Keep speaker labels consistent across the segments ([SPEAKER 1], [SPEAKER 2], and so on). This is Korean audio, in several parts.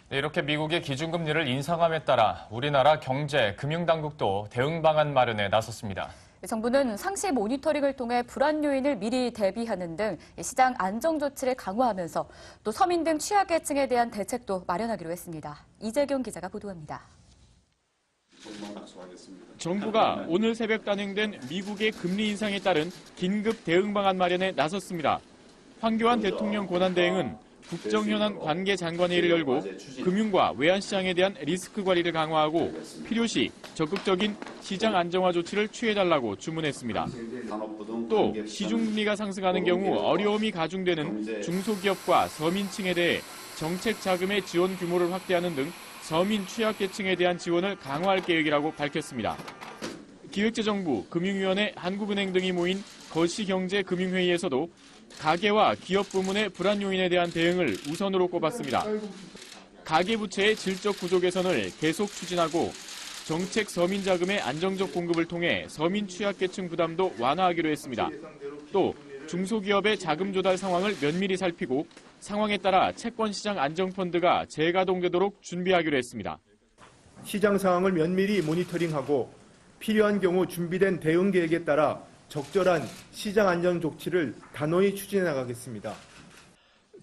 [SPEAKER 1] 네, 이렇게 미국의 기준금리를 인상함에 따라 우리나라 경제, 금융당국도 대응 방안 마련에 나섰습니다.
[SPEAKER 2] 정부는 상시 모니터링을 통해 불안 요인을 미리 대비하는 등 시장 안정 조치를 강화하면서 또 서민 등 취약계층에 대한 대책도 마련하기로 했습니다. 이재경 기자가 보도합니다.
[SPEAKER 3] 정부가 오늘 새벽 단행된 미국의 금리 인상에 따른 긴급 대응 방안 마련에 나섰습니다. 황교안 대통령 권한대행은 국정현안 관계장관회의를 열고 금융과 외환시장에 대한 리스크 관리를 강화하고 필요시 적극적인 시장 안정화 조치를 취해달라고 주문했습니다. 또 시중금리가 상승하는 경우 어려움이 가중되는 중소기업과 서민층에 대해 정책 자금의 지원 규모를 확대하는 등 서민 취약계층에 대한 지원을 강화할 계획이라고 밝혔습니다. 기획재정부, 금융위원회, 한국은행 등이 모인 거시경제금융회의에서도 가계와 기업 부문의 불안 요인에 대한 대응을 우선으로 꼽았습니다. 가계부채의 질적 구조 개선을 계속 추진하고 정책 서민 자금의 안정적 공급을 통해 서민 취약계층 부담도 완화하기로 했습니다. 또 중소기업의 자금 조달 상황을 면밀히 살피고 상황에 따라 채권시장 안정펀드가 재가동되도록 준비하기로 했습니다.
[SPEAKER 4] 시장 상황을 면밀히 모니터링하고 필요한 경우 준비된 대응 계획에 따라 적절한 시장 안정 조치를 단호히 추진해 나가겠습니다.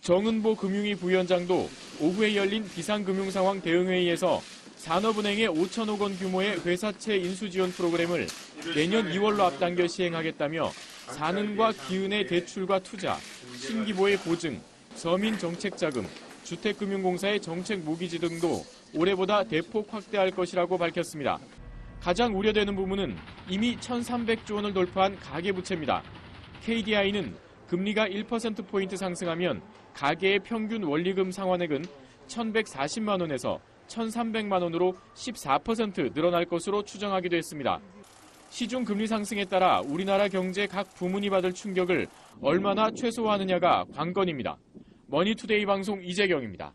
[SPEAKER 3] 정은보 금융위 부위원장도 오후에 열린 비상금융상황 대응회의에서 산업은행의 5천억 원 규모의 회사채 인수지원 프로그램을 내년 2월로 앞당겨 시행하겠다며 산은과 기은의 대출과 투자, 신기보의 보증, 서민 정책자금, 주택금융공사의 정책 모기지 등도 올해보다 대폭 확대할 것이라고 밝혔습니다. 가장 우려되는 부분은 이미 1,300조 원을 돌파한 가계부채입니다. KDI는 금리가 1%포인트 상승하면 가계의 평균 원리금 상환액은 1,140만 원에서 1,300만 원으로 14% 늘어날 것으로 추정하기도 했습니다. 시중 금리 상승에 따라 우리나라 경제 각 부문이 받을 충격을 얼마나 최소화하느냐가 관건입니다. 머니투데이 방송 이재경입니다.